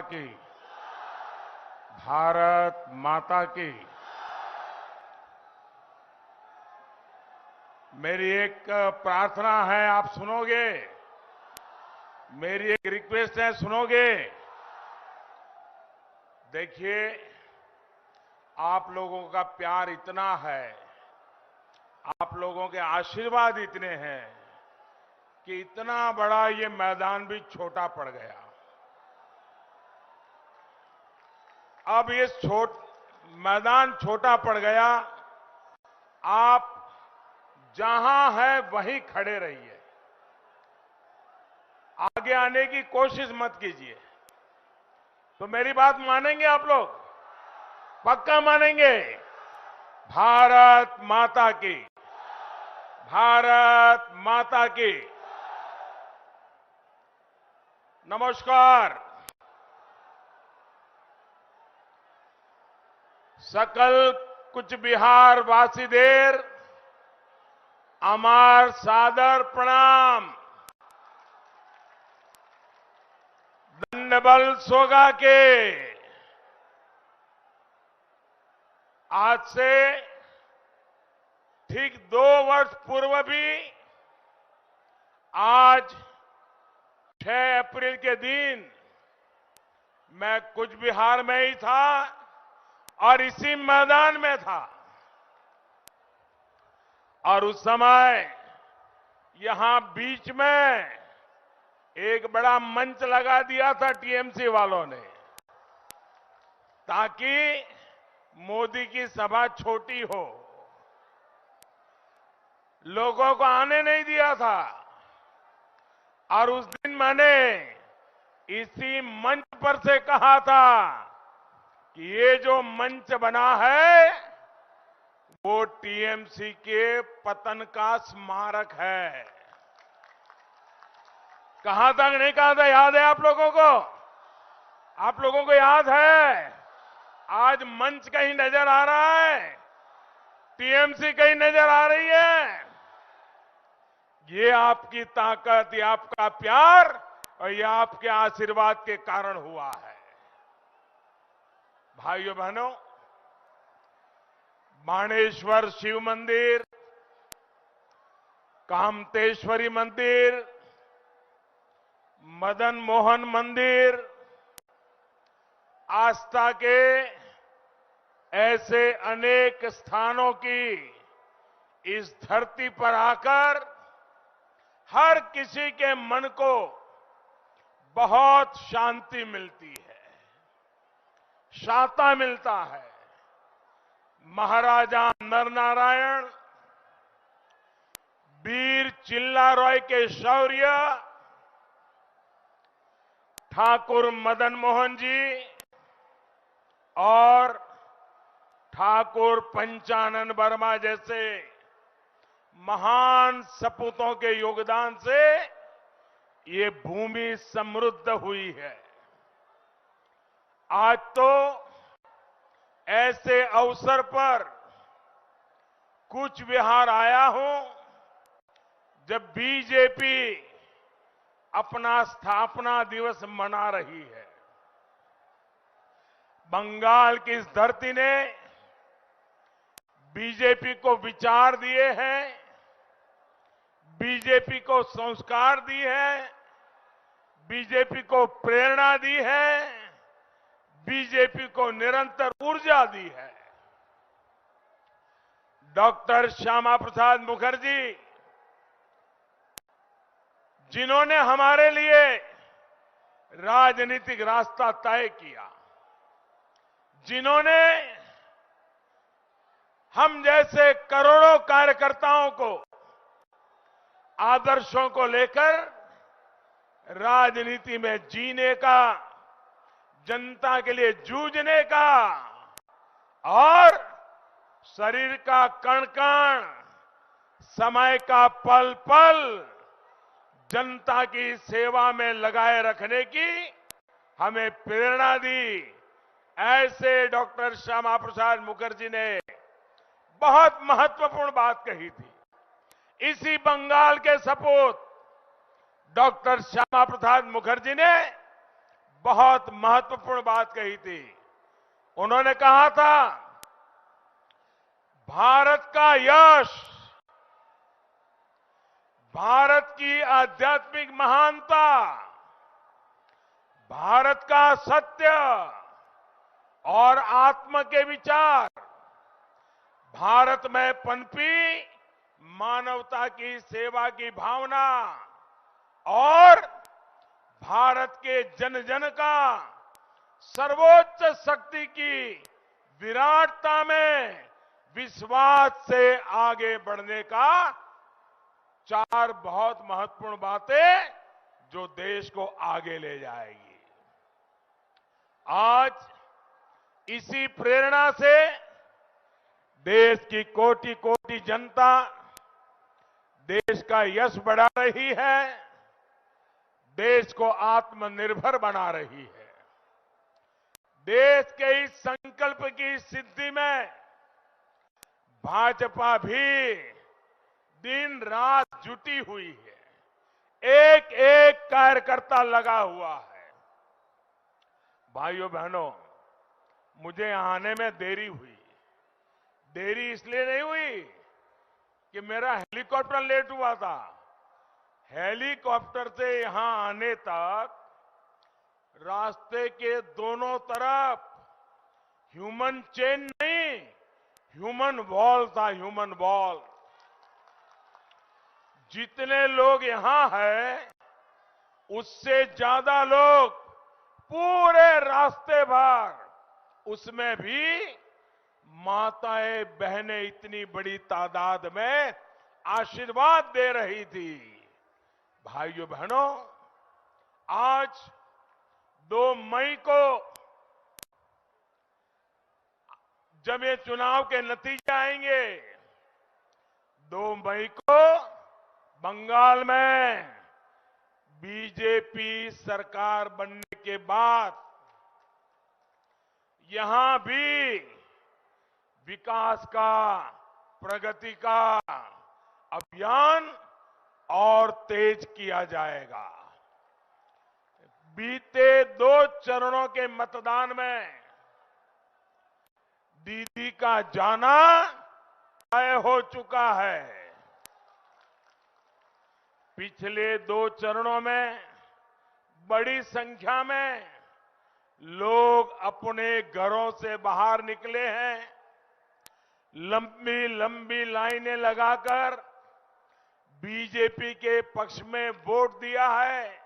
की, भारत माता की। मेरी एक प्रार्थना है, आप सुनोगे? मेरी एक रिक्वेस्ट है, सुनोगे? देखिए, आप लोगों का प्यार इतना है, आप लोगों के आशीर्वाद इतने हैं कि इतना बड़ा ये मैदान भी छोटा पड़ गया। अब ये मैदान छोटा पड़ गया। आप जहां है वहीं खड़े रहिए, आगे आने की कोशिश मत कीजिए। तो मेरी बात मानेंगे आप लोग? पक्का मानेंगे? भारत माता की, भारत माता की। नमस्कार। सकल कुछ बिहार वासीदेर अमार सादर प्रणाम। दंडबल सोगा के आज से ठीक 2 वर्ष पूर्व भी आज 6 अप्रैल के दिन मैं कुछ बिहार में ही था और इसी मैदान में था। और उस समय यहां बीच में एक बड़ा मंच लगा दिया था टीएमसी वालों ने, ताकि मोदी की सभा छोटी हो, लोगों को आने नहीं दिया था। और उस दिन मैंने इसी मंच पर से कहा था कि ये जो मंच बना है वो टीएमसी के पतन का स्मारक है। कहा था कि नहीं कहा था? याद है आप लोगों को? आप लोगों को याद है? आज मंच कहीं नजर आ रहा है, टीएमसी कहीं नजर आ रही है। ये आपकी ताकत, ये आपका प्यार और ये आपके आशीर्वाद के कारण हुआ है। भाइयों बहनों, बाणेश्वर शिव मंदिर, कामतेश्वरी मंदिर, मदन मोहन मंदिर, आस्था के ऐसे अनेक स्थानों की इस धरती पर आकर हर किसी के मन को बहुत शांति मिलती है, शांता मिलता है। महाराजा नरनारायण, वीर चिल्ला रॉय के शौर्य, ठाकुर मदन मोहन जी और ठाकुर पंचानन वर्मा जैसे महान सपूतों के योगदान से ये भूमि समृद्ध हुई है। आज तो ऐसे अवसर पर कूच बिहार आया हूं जब बीजेपी अपना स्थापना दिवस मना रही है। बंगाल की इस धरती ने बीजेपी को विचार दिए हैं, बीजेपी को संस्कार दी है, बीजेपी को प्रेरणा दी है, बीजेपी को निरंतर ऊर्जा दी है। डॉक्टर श्यामा प्रसाद मुखर्जी, जिन्होंने हमारे लिए राजनीतिक रास्ता तय किया, जिन्होंने हम जैसे करोड़ों कार्यकर्ताओं को आदर्शों को लेकर राजनीति में जीने का, जनता के लिए जूझने का और शरीर का कण कण, समय का पल पल जनता की सेवा में लगाए रखने की हमें प्रेरणा दी। ऐसे डॉक्टर श्यामा प्रसाद मुखर्जी ने बहुत महत्वपूर्ण बात कही थी। इसी बंगाल के सपूत डॉक्टर श्यामा प्रसाद मुखर्जी ने बहुत महत्वपूर्ण बात कही थी। उन्होंने कहा था, भारत का यश, भारत की आध्यात्मिक महानता, भारत का सत्य और आत्म के विचार, भारत में पनपी मानवता की सेवा की भावना और भारत के जन जन का सर्वोच्च शक्ति की विराटता में विश्वास से आगे बढ़ने का 4 बहुत महत्वपूर्ण बातें जो देश को आगे ले जाएगी। आज इसी प्रेरणा से देश की कोटि कोटि जनता देश का यश बढ़ा रही है, देश को आत्मनिर्भर बना रही है। देश के इस संकल्प की सिद्धि में भाजपा भी दिन रात जुटी हुई है, एक एक कार्यकर्ता लगा हुआ है। भाइयों बहनों, मुझे यहां आने में देरी हुई। देरी इसलिए नहीं हुई कि मेरा हेलीकॉप्टर लेट हुआ था। हेलीकॉप्टर से यहां आने तक रास्ते के दोनों तरफ ह्यूमन चेन नहीं, ह्यूमन वॉल था, ह्यूमन वॉल। जितने लोग यहां हैं, उससे ज्यादा लोग पूरे रास्ते भर उसमें भी माताएं बहनें इतनी बड़ी तादाद में आशीर्वाद दे रही थी। भाइयों बहनों, आज 2 मई को जब ये चुनाव के नतीजे आएंगे, 2 मई को बंगाल में बीजेपी सरकार बनने के बाद यहां भी विकास का, प्रगति का अभियान और तेज किया जाएगा। बीते 2 चरणों के मतदान में दीदी का जाना तय हो चुका है। पिछले 2 चरणों में बड़ी संख्या में लोग अपने घरों से बाहर निकले हैं, लंबी लंबी लाइनें लगाकर बीजेपी के पक्ष में वोट दिया है।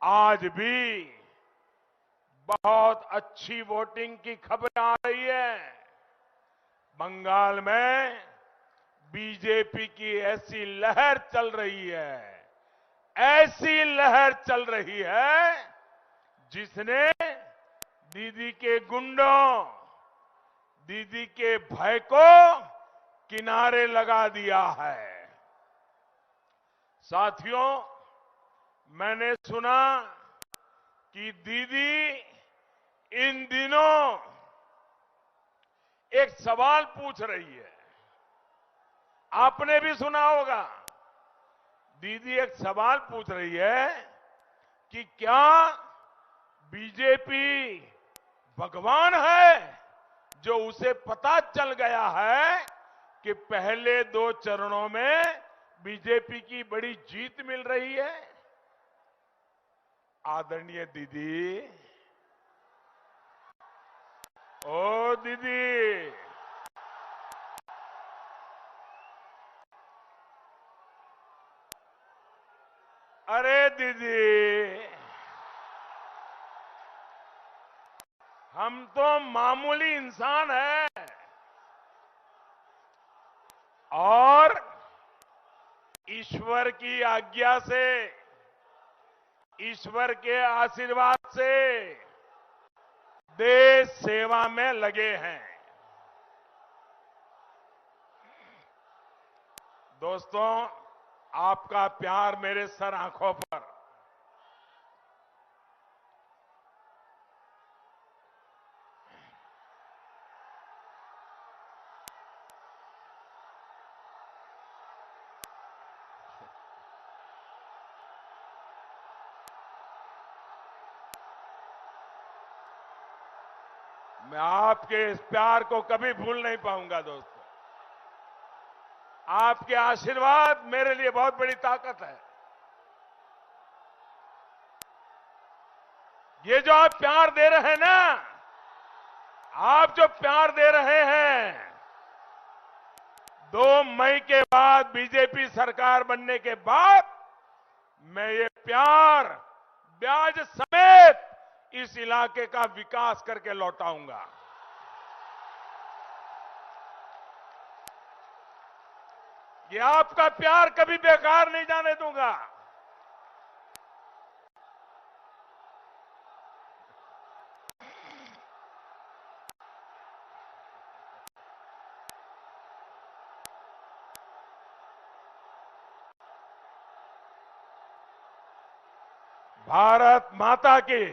आज भी बहुत अच्छी वोटिंग की खबर आ रही है। बंगाल में बीजेपी की ऐसी लहर चल रही है, ऐसी लहर चल रही है जिसने दीदी के गुंडों, दीदी के भय को किनारे लगा दिया है। साथियों, मैंने सुना कि दीदी इन दिनों एक सवाल पूछ रही है। आपने भी सुना होगा। दीदी एक सवाल पूछ रही है कि क्या बीजेपी भगवान है, जो उसे पता चल गया है कि पहले 2 चरणों में बीजेपी की बड़ी जीत मिल रही है। आदरणीय दीदी, ओ दीदी, अरे दीदी, हम तो मामूली इंसान हैं और ईश्वर की आज्ञा से, ईश्वर के आशीर्वाद से देश सेवा में लगे हैं। दोस्तों, आपका प्यार मेरे सर आंखों पर। मैं आपके इस प्यार को कभी भूल नहीं पाऊंगा दोस्तों। आपके आशीर्वाद मेरे लिए बहुत बड़ी ताकत है। ये जो आप प्यार दे रहे हैं ना, आप जो प्यार दे रहे हैं, 2 मई के बाद बीजेपी सरकार बनने के बाद मैं ये प्यार ब्याज समेत इस इलाके का विकास करके लौटाऊंगा। ये आपका प्यार कभी बेकार नहीं जाने दूंगा। भारत माता की।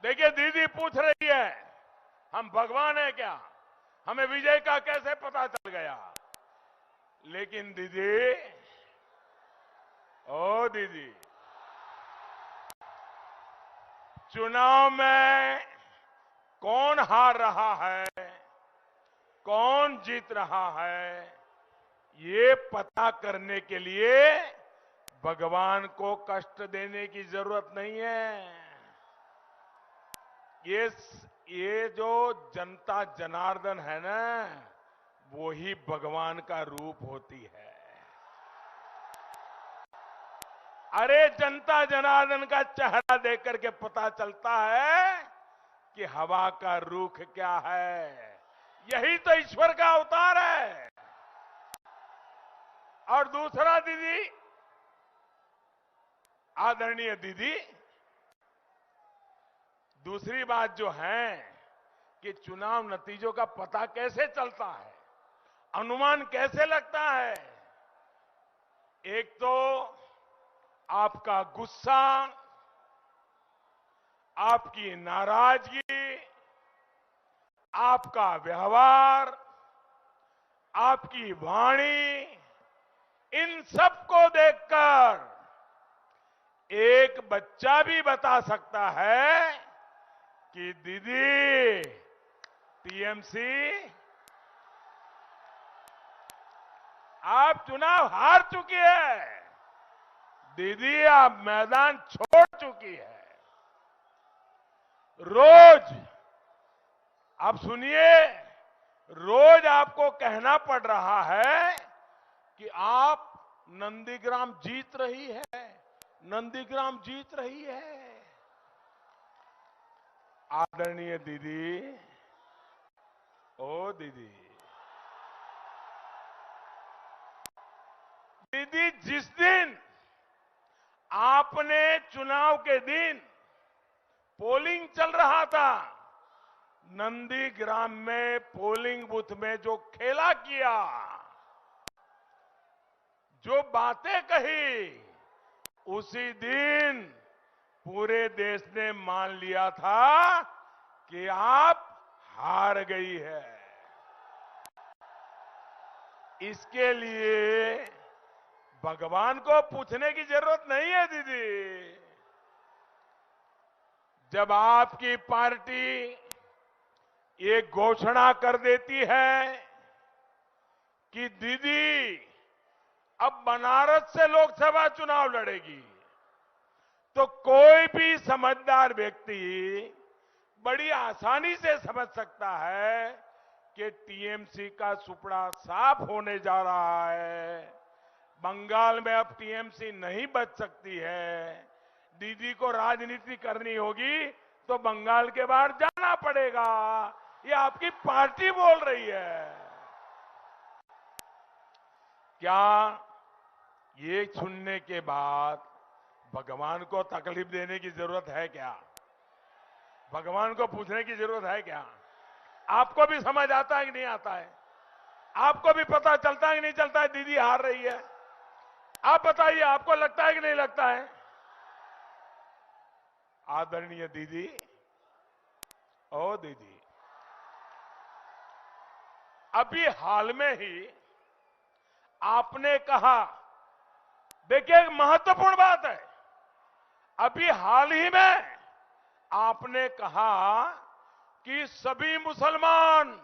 देखिए दीदी पूछ रही है हम भगवान हैं क्या, हमें विजय का कैसे पता चल गया। लेकिन दीदी, ओ दीदी, चुनाव में कौन हार रहा है, कौन जीत रहा है, ये पता करने के लिए भगवान को कष्ट देने की जरूरत नहीं है। ये जो जनता जनार्दन है ना, वो ही भगवान का रूप होती है। अरे जनता जनार्दन का चेहरा देख करके पता चलता है कि हवा का रुख क्या है। यही तो ईश्वर का अवतार है। और दूसरा दीदी, आदरणीय दीदी, दूसरी बात जो है कि चुनाव नतीजों का पता कैसे चलता है, अनुमान कैसे लगता है। एक तो आपका गुस्सा, आपकी नाराजगी, आपका व्यवहार, आपकी वाणी, इन सबको देखकर एक बच्चा भी बता सकता है कि दीदी टीएमसी आप चुनाव हार चुकी है, दीदी आप मैदान छोड़ चुकी है। रोज आप सुनिए, रोज आपको कहना पड़ रहा है कि आप नंदीग्राम जीत रही है, नंदीग्राम जीत रही है। आदरणीय दीदी, ओ दीदी, दीदी जिस दिन आपने चुनाव के दिन पोलिंग चल रहा था, नंदीग्राम में पोलिंग बूथ में जो खेला किया, जो बातें कही, उसी दिन पूरे देश ने मान लिया था कि आप हार गई है। इसके लिए भगवान को पूछने की जरूरत नहीं है दीदी। जब आपकी पार्टी ये घोषणा कर देती है कि दीदी अब बनारस से लोकसभा चुनाव लड़ेगी, तो कोई भी समझदार व्यक्ति बड़ी आसानी से समझ सकता है कि टीएमसी का सुपड़ा साफ होने जा रहा है। बंगाल में अब टीएमसी नहीं बच सकती है। दीदी को राजनीति करनी होगी तो बंगाल के बाहर जाना पड़ेगा। ये आपकी पार्टी बोल रही है। क्या ये सुनने के बाद भगवान को तकलीफ देने की जरूरत है क्या? भगवान को पूछने की जरूरत है क्या? आपको भी समझ आता है कि नहीं आता है? आपको भी पता चलता है कि नहीं चलता है दीदी हार रही है? आप बताइए, आपको लगता है कि नहीं लगता है? आदरणीय दीदी, ओ दीदी, अभी हाल में ही आपने कहा, देखिए एक महत्वपूर्ण बात है, अभी हाल ही में आपने कहा कि सभी मुसलमान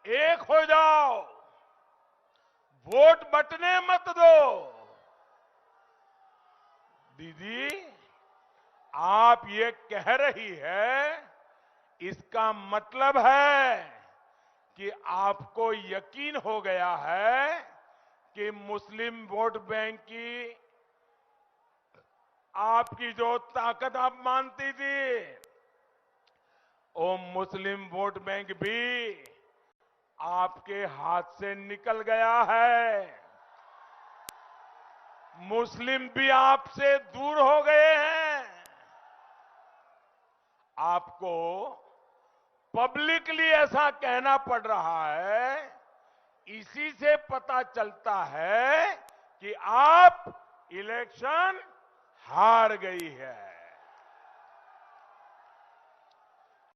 एक हो जाओ, वोट बंटने मत दो। दीदी, आप ये कह रही है, इसका मतलब है कि आपको यकीन हो गया है कि मुस्लिम वोट बैंक की आपकी जो ताकत आप मानती थी, वो मुस्लिम वोट बैंक भी आपके हाथ से निकल गया है। मुस्लिम भी आपसे दूर हो गए हैं। आपको पब्लिकली ऐसा कहना पड़ रहा है, इसी से पता चलता है कि आप इलेक्शन हार गई है।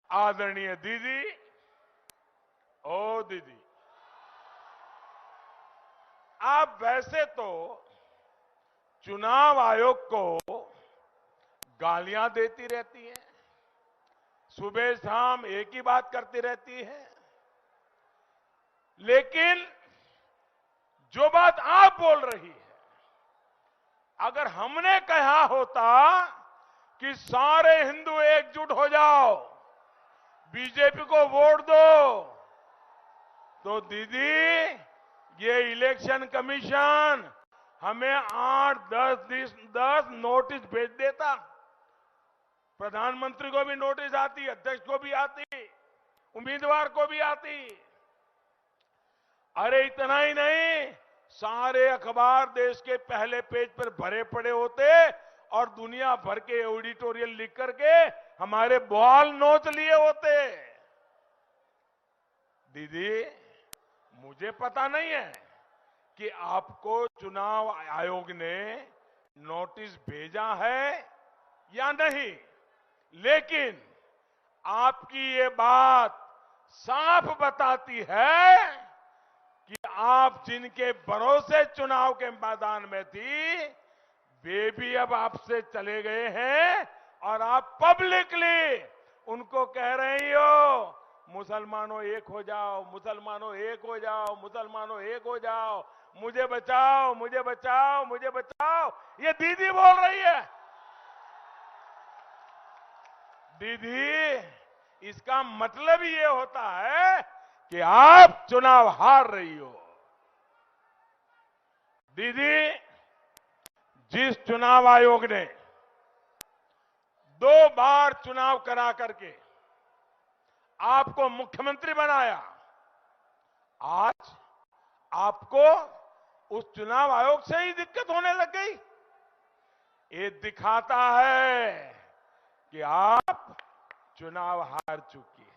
आदरणीय दीदी, ओ दीदी, आप वैसे तो चुनाव आयोग को गालियां देती रहती हैं, सुबह शाम एक ही बात करती रहती है, लेकिन जो बात आप बोल रही है, अगर हमने कहा होता कि सारे हिंदू एकजुट हो जाओ, बीजेपी को वोट दो, तो दीदी ये इलेक्शन कमीशन हमें 8-10 नोटिस भेज देता। प्रधानमंत्री को भी नोटिस आती, अध्यक्ष को भी आती, उम्मीदवार को भी आती। अरे इतना ही नहीं, सारे अखबार देश के पहले पेज पर भरे पड़े होते और दुनिया भर के एडिटोरियल लिख करके हमारे बाल नोच लिए होते। दीदी, मुझे पता नहीं है कि आपको चुनाव आयोग ने नोटिस भेजा है या नहीं, लेकिन आपकी ये बात साफ बताती है कि आप जिनके भरोसे चुनाव के मैदान में थी, वे भी अब आपसे चले गए हैं और आप पब्लिकली उनको कह रही हो, मुसलमानों एक हो जाओ, मुसलमानों एक हो जाओ, मुसलमानों एक हो जाओ, मुझे बचाओ, मुझे बचाओ, मुझे बचाओ। ये दीदी बोल रही है। दीदी, इसका मतलब ये होता है कि आप चुनाव हार रही हो। दीदी, जिस चुनाव आयोग ने 2 बार चुनाव करा करके आपको मुख्यमंत्री बनाया, आज आपको उस चुनाव आयोग से ही दिक्कत होने लग गई। ये दिखाता है कि आप चुनाव हार चुकी है।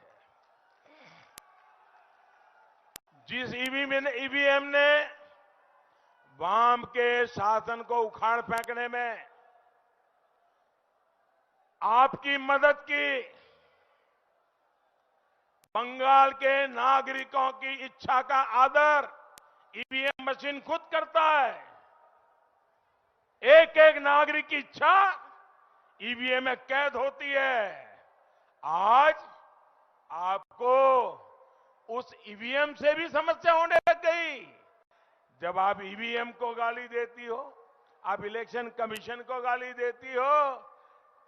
जिस ईवीएम ने वाम के शासन को उखाड़ फेंकने में आपकी मदद की, बंगाल के नागरिकों की इच्छा का आदर ईवीएम मशीन खुद करता है। एक एक नागरिक की इच्छा ईवीएम में कैद होती है। आज आपको उस ईवीएम से भी समस्या होने लग गई। जब आप ईवीएम को गाली देती हो, आप इलेक्शन कमीशन को गाली देती हो,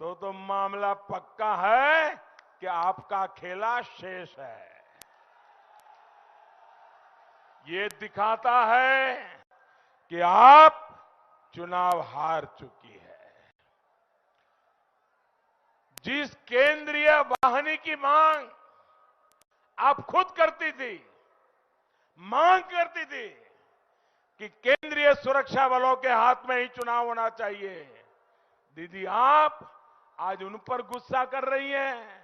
तो मामला पक्का है कि आपका खेला शेष है। ये दिखाता है कि आप चुनाव हार चुकी है। जिस केंद्रीय वाहिनी की मांग आप खुद करती थी, मांग करती थी कि केंद्रीय सुरक्षा बलों के हाथ में ही चुनाव होना चाहिए, दीदी आप आज उन पर गुस्सा कर रही हैं,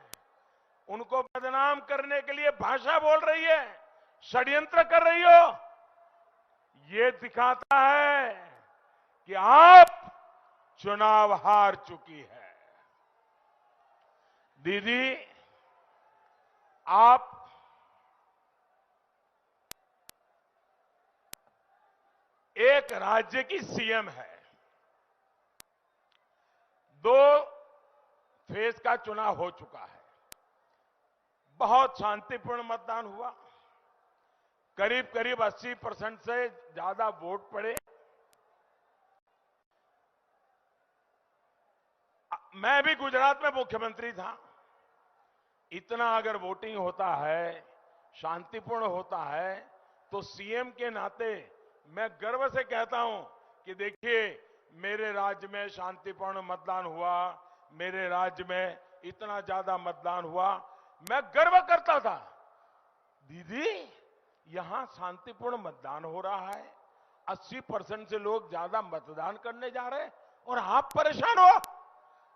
उनको बदनाम करने के लिए भाषा बोल रही है, षड्यंत्र कर रही हो। ये दिखाता है कि आप चुनाव हार चुकी है। दीदी, आप एक राज्य की सीएम है। 2 फेज का चुनाव हो चुका है। बहुत शांतिपूर्ण मतदान हुआ। करीब करीब 80% से ज्यादा वोट पड़े। मैं भी गुजरात में मुख्यमंत्री था। इतना अगर वोटिंग होता है, शांतिपूर्ण होता है, तो सीएम के नाते मैं गर्व से कहता हूं कि देखिए मेरे राज्य में शांतिपूर्ण मतदान हुआ, मेरे राज्य में इतना ज्यादा मतदान हुआ। मैं गर्व करता था, दीदी यहां शांतिपूर्ण मतदान हो रहा है, 80% से लोग ज्यादा मतदान करने जा रहे हैं और आप परेशान हो,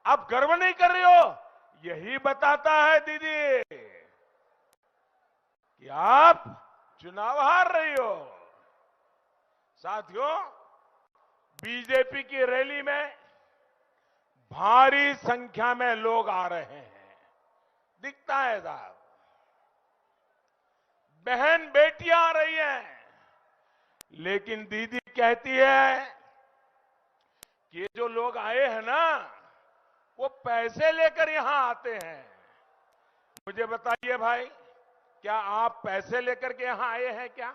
आप गर्व नहीं कर रही हो। यही बताता है दीदी कि आप चुनाव हार रही हो। साथियों, बीजेपी की रैली में भारी संख्या में लोग आ रहे हैं, दिखता है साहब। बहन बेटियां आ रही हैं, लेकिन दीदी कहती है कि ये जो लोग आए हैं ना, वो पैसे लेकर यहां आते हैं। मुझे बताइए भाई, क्या आप पैसे लेकर के यहां आए हैं क्या?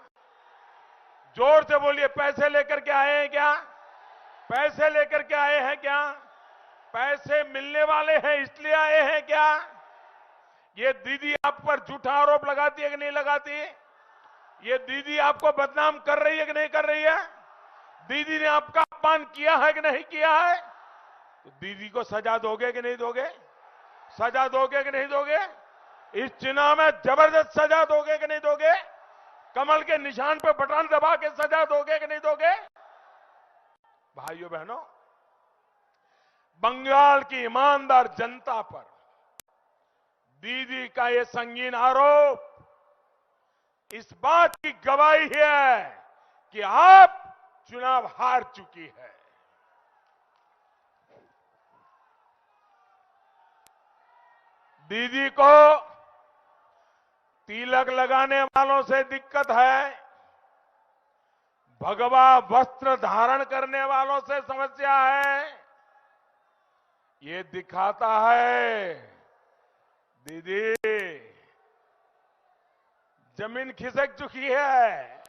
जोर से बोलिए, पैसे लेकर के आए हैं क्या? पैसे लेकर के आए हैं क्या? पैसे मिलने वाले हैं इसलिए आए हैं क्या? ये दीदी आप पर झूठा आरोप लगाती है कि नहीं लगाती? ये दीदी आपको बदनाम कर रही है कि नहीं कर रही है? दीदी ने आपका अपमान किया है कि नहीं किया है? तो दीदी को सजा दोगे कि नहीं दोगे? सजा दोगे कि नहीं दोगे? इस चुनाव में जबरदस्त सजा दोगे कि नहीं दोगे? कमल के निशान पर बटन दबा के सजा दोगे कि नहीं दोगे? भाइयों बहनों, बंगाल की ईमानदार जनता पर दीदी का ये संगीन आरोप इस बात की गवाही है कि आप चुनाव हार चुकी है। दीदी को तिलक लगाने वालों से दिक्कत है, भगवा वस्त्र धारण करने वालों से समस्या है। ये दिखाता है दीदी जमीन खिसक चुकी है,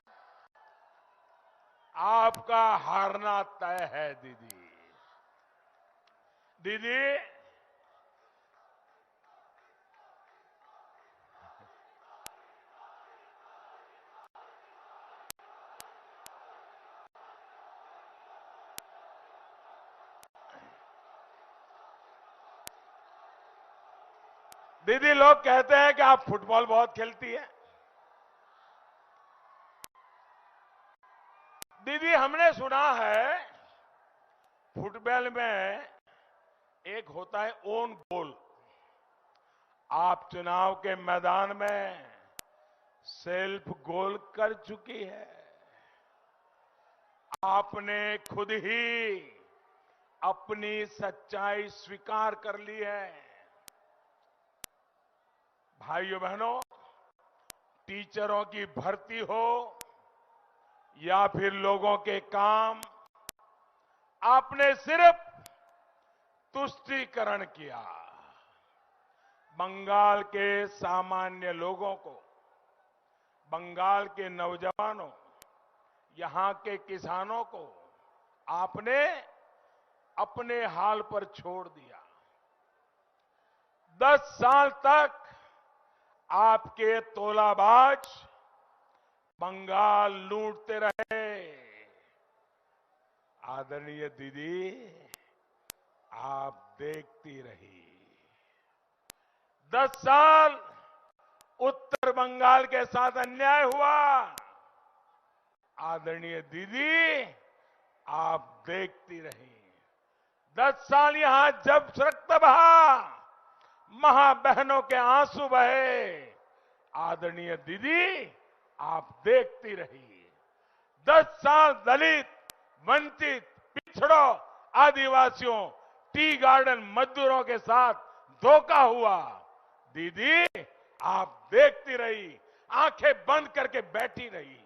आपका हारना तय है दीदी। दीदी दीदी लोग कहते हैं कि आप फुटबॉल बहुत खेलती है। दीदी हमने सुना है फुटबॉल में एक होता है ओन गोल। आप चुनाव के मैदान में सेल्फ गोल कर चुकी है। आपने खुद ही अपनी सच्चाई स्वीकार कर ली है। भाइयों बहनों, टीचरों की भर्ती हो या फिर लोगों के काम, आपने सिर्फ तुष्टीकरण किया। बंगाल के सामान्य लोगों को, बंगाल के नौजवानों, यहां के किसानों को आपने अपने हाल पर छोड़ दिया। 10 साल तक आपके तोलाबाज बंगाल लूटते रहे। आदरणीय दीदी, आप देखती रही। 10 साल उत्तर बंगाल के साथ अन्याय हुआ। आदरणीय दीदी, आप देखती रही। 10 साल यहां जब रक्त बहा, मां बहनों के आंसू बहे। आदरणीय दीदी, आप देखती रही। 10 साल दलित, वंचित, पिछड़ों, आदिवासियों, टी गार्डन मजदूरों के साथ धोखा हुआ। दीदी, आप देखती रही, आंखें बंद करके बैठी रही।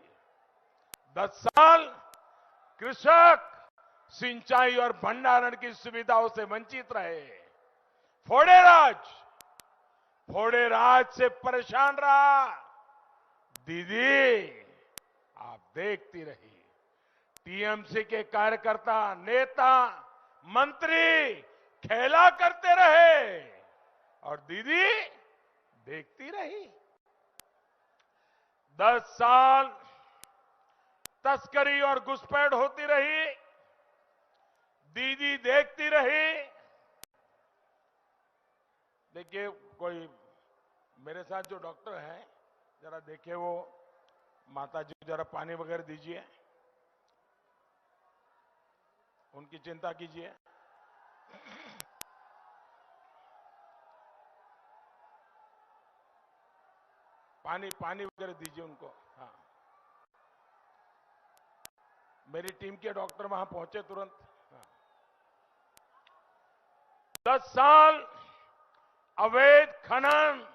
10 साल कृषक सिंचाई और भंडारण की सुविधाओं से वंचित रहे। घोड़े राज से परेशान रहा। दीदी आप देखती रही। टीएमसी के कार्यकर्ता, नेता, मंत्री खेला करते रहे और दीदी देखती रही। 10 साल तस्करी और घुसपैठ होती रही, दीदी देखती रही। देखिए, कोई मेरे साथ जो डॉक्टर हैं, जरा देखिए वो माता जी, जरा पानी वगैरह दीजिए, उनकी चिंता कीजिए। पानी वगैरह दीजिए उनको। हाँ, मेरी टीम के डॉक्टर वहां पहुंचे तुरंत। हाँ। 10 साल अवैध खनन,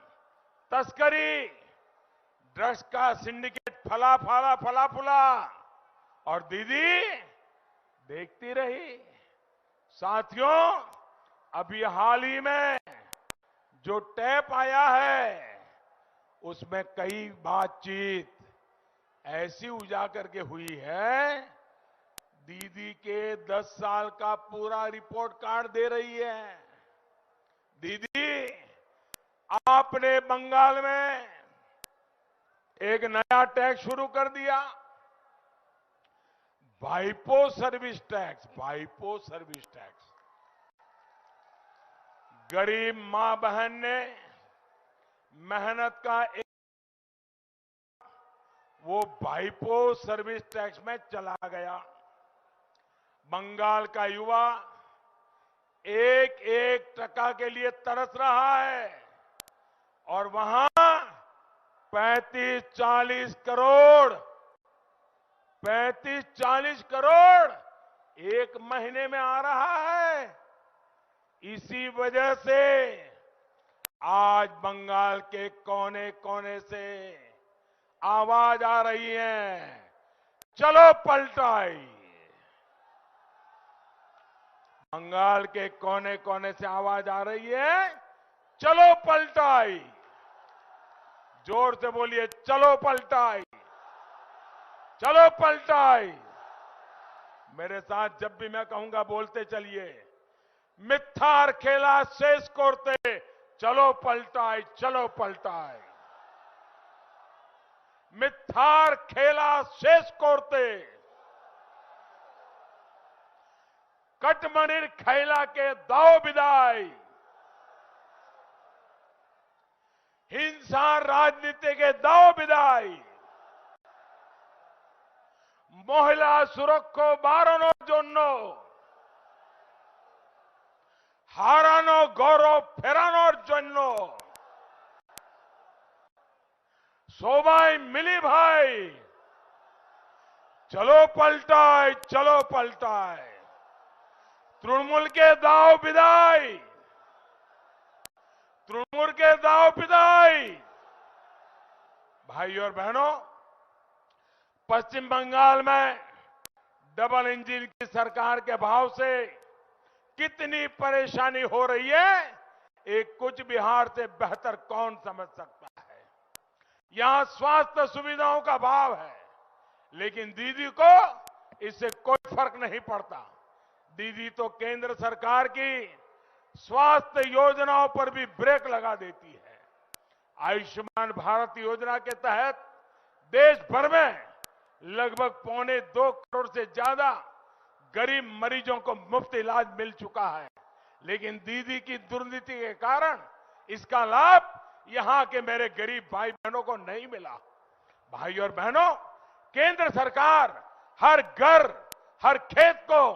तस्करी, ड्रग्स का सिंडिकेट फला फूला और दीदी देखती रही। साथियों, अभी हाल ही में जो टैप आया है, उसमें कई बातचीत ऐसी उजागर के हुई है, दीदी के 10 साल का पूरा रिपोर्ट कार्ड दे रही है। दीदी, आपने बंगाल में एक नया टैक्स शुरू कर दिया, वाइपो सर्विस टैक्स। वाइपो सर्विस टैक्स, गरीब मां बहन ने मेहनत का वो वाइपो सर्विस टैक्स में चला गया। बंगाल का युवा एक एक टका के लिए तरस रहा है और वहां 35-40 करोड़ एक महीने में आ रहा है। इसी वजह से आज बंगाल के कोने कोने से आवाज आ रही है, चलो पलटाई। बंगाल के कोने कोने से आवाज आ रही है, चलो पलटाई। जोर से बोलिए, चलो पलटाई, चलो पलटाई। मेरे साथ जब भी मैं कहूंगा बोलते चलिए, मिथ्यार खेला शेष कोरते, चलो पलटाई, चलो पलटाई। मिथ्यार खेला शेष कोरते, कटमनिर खैला के दाव विदाई। हिंसा राजनीति के दाव विदाई। महिला सुरक्षा बारनो जोन्नो हारानो गौरव फेरानोर जोन्नो सोबाई मिली भाई, चलो पलटाई, चलो पलटाई। तृणमूल के दाव विदाई, तृणमूल के दाव विदाई। भाई और बहनों, पश्चिम बंगाल में डबल इंजन की सरकार के भाव से कितनी परेशानी हो रही है, एक कुछ बिहार से बेहतर कौन समझ सकता है। यहां स्वास्थ्य सुविधाओं का अभाव है, लेकिन दीदी को इससे कोई फर्क नहीं पड़ता। दीदी तो केंद्र सरकार की स्वास्थ्य योजनाओं पर भी ब्रेक लगा देती है। आयुष्मान भारत योजना के तहत देश भर में लगभग 2.25 करोड़ से ज्यादा गरीब मरीजों को मुफ्त इलाज मिल चुका है, लेकिन दीदी की दुर्नीति के कारण इसका लाभ यहां के मेरे गरीब भाई बहनों को नहीं मिला। भाई और बहनों, केंद्र सरकार हर घर, हर खेत को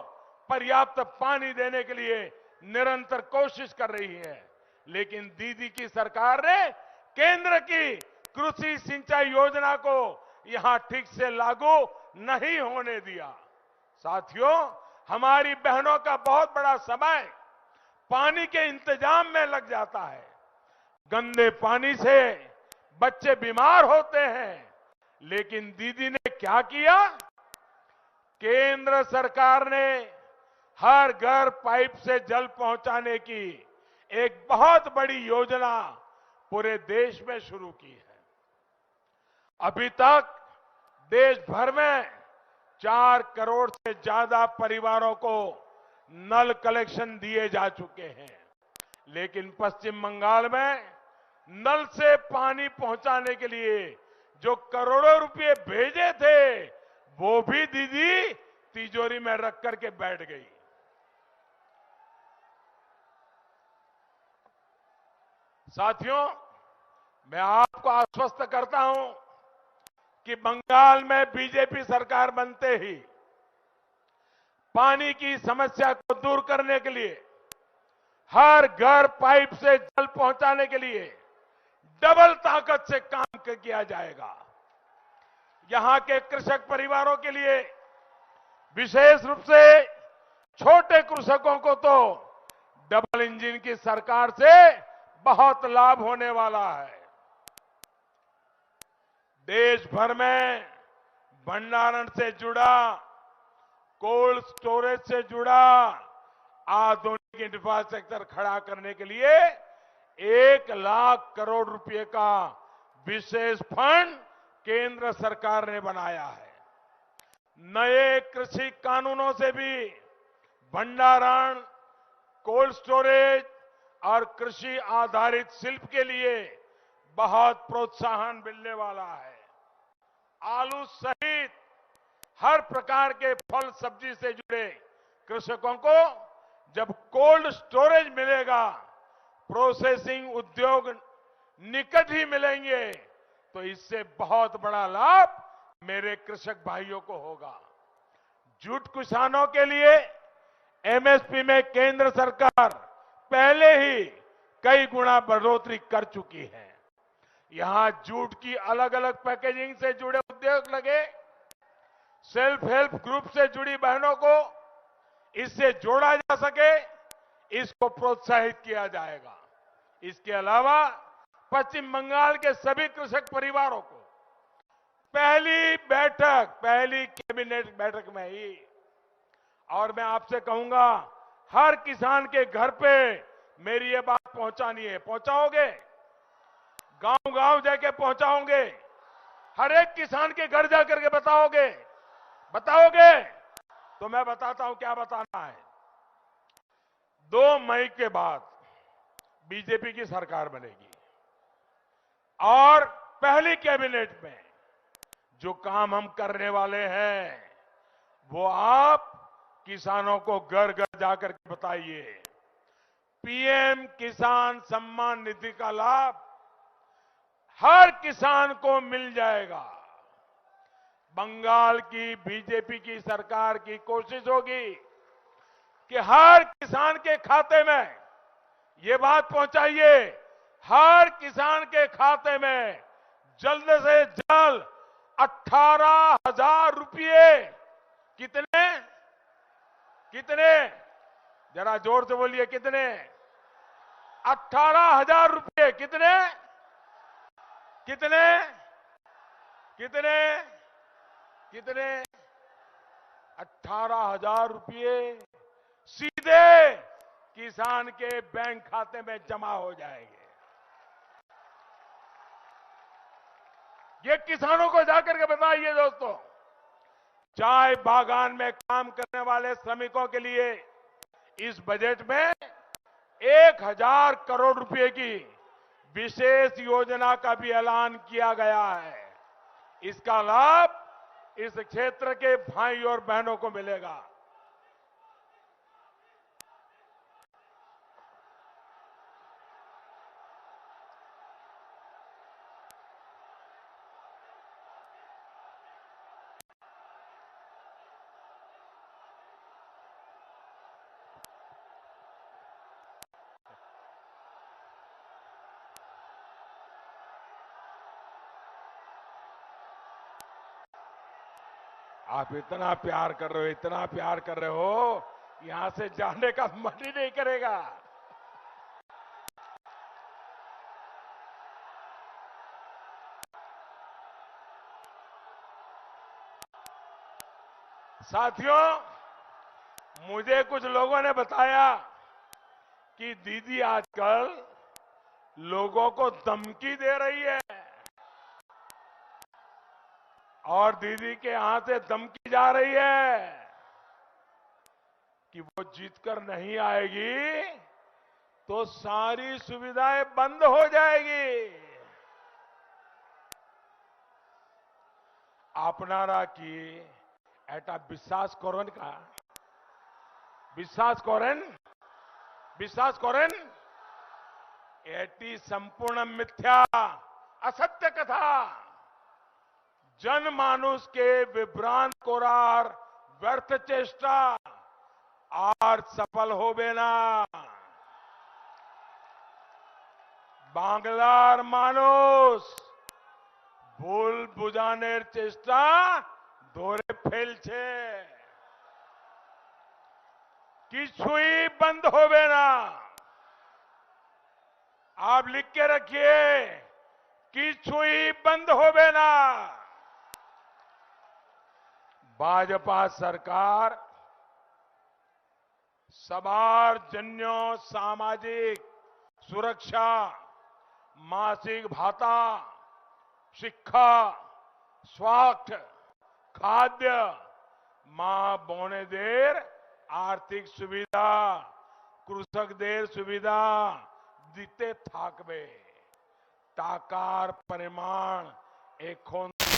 पर्याप्त पानी देने के लिए निरंतर कोशिश कर रही है, लेकिन दीदी की सरकार ने केंद्र की कृषि सिंचाई योजना को यहां ठीक से लागू नहीं होने दिया। साथियों, हमारी बहनों का बहुत बड़ा समय पानी के इंतजाम में लग जाता है। गंदे पानी से बच्चे बीमार होते हैं, लेकिन दीदी ने क्या किया? केंद्र सरकार ने हर घर पाइप से जल पहुंचाने की एक बहुत बड़ी योजना पूरे देश में शुरू की है। अभी तक देश भर में 4 करोड़ से ज्यादा परिवारों को नल कनेक्शन दिए जा चुके हैं। लेकिन पश्चिम बंगाल में नल से पानी पहुंचाने के लिए जो करोड़ों रुपए भेजे थे, वो भी दीदी तिजोरी में रख करके बैठ गई। साथियों, मैं आपको आश्वस्त करता हूं कि बंगाल में बीजेपी सरकार बनते ही पानी की समस्या को दूर करने के लिए, हर घर पाइप से जल पहुंचाने के लिए डबल ताकत से काम किया जाएगा। यहां के कृषक परिवारों के लिए, विशेष रूप से छोटे कृषकों को तो डबल इंजन की सरकार से बहुत लाभ होने वाला है। देश भर में भंडारण से जुड़ा, कोल्ड स्टोरेज से जुड़ा आधुनिक इंफ्रास्ट्रक्चर खड़ा करने के लिए 1 लाख करोड़ रुपए का विशेष फंड केंद्र सरकार ने बनाया है। नए कृषि कानूनों से भी भंडारण, कोल्ड स्टोरेज और कृषि आधारित शिल्प के लिए बहुत प्रोत्साहन मिलने वाला है। आलू सहित हर प्रकार के फल सब्जी से जुड़े कृषकों को जब कोल्ड स्टोरेज मिलेगा, प्रोसेसिंग उद्योग निकट ही मिलेंगे, तो इससे बहुत बड़ा लाभ मेरे कृषक भाइयों को होगा। जूट किसानों के लिए एमएसपी में केंद्र सरकार पहले ही कई गुना बढ़ोतरी कर चुकी है। यहां जूट की अलग अलग पैकेजिंग से जुड़े उद्योग लगे, सेल्फ हेल्प ग्रुप से जुड़ी बहनों को इससे जोड़ा जा सके, इसको प्रोत्साहित किया जाएगा। इसके अलावा पश्चिम बंगाल के सभी कृषक परिवारों को पहली कैबिनेट बैठक में ही, और मैं आपसे कहूंगा हर किसान के घर पे मेरी ये बात पहुंचानी है। पहुंचाओगे? गांव-गांव जाके पहुंचाओगे? हर एक किसान के घर जाकर के बताओगे? तो मैं बताता हूं क्या बताना है। 2 मई के बाद बीजेपी की सरकार बनेगी और पहली कैबिनेट में जो काम हम करने वाले हैं, वो आप किसानों को घर घर जाकर के बताइए। पीएम किसान सम्मान निधि का लाभ हर किसान को मिल जाएगा। बंगाल की बीजेपी की सरकार की कोशिश होगी कि हर किसान के खाते में, ये बात पहुंचाइए, हर किसान के खाते में जल्द से जल्द 18,000 रुपये। कितने? जरा जोर से बोलिए, कितने? 18,000 रुपये। कितने? 18,000 रुपये सीधे किसान के बैंक खाते में जमा हो जाएंगे। ये किसानों को जाकर के बताइए दोस्तों। चाय बागान में काम करने वाले श्रमिकों के लिए इस बजट में 1,000 करोड़ रुपए की विशेष योजना का भी ऐलान किया गया है। इसका लाभ इस क्षेत्र के भाई और बहनों को मिलेगा। आप इतना प्यार कर रहे हो, यहां से जाने का मन ही नहीं करेगा। साथियों, मुझे कुछ लोगों ने बताया कि दीदी आजकल लोगों को धमकी दे रही है और दीदी के यहां से धमकी जा रही है कि वो जीतकर नहीं आएगी तो सारी सुविधाएं बंद हो जाएगी। আপনারা কি এটা বিশ্বাস করেন का বিশ্বাস করেন বিশ্বাস করেন এটি संपूर्ण मिथ्या असत्य कथा जनमानुष के विभ्रांत कोरार व्यर्थ चेष्टा আর সফল হবে না। বাংলার মানুষ ভুল বুঝানোর চেষ্টা ধরে ফেলছে, কিছুই বন্ধ হবে না। आप लिख के रखिए, কিছুই बंद होवे ना। भाजपा सरकार सवार जन्यों सामाजिक सुरक्षा, मासिक भाता, शिक्षा, स्वास्थ्य, खाद्य, मां बोने देर आर्थिक सुविधा, कृषक देर सुविधा দিতে থাকবে। টাকার পরিমাণ এখন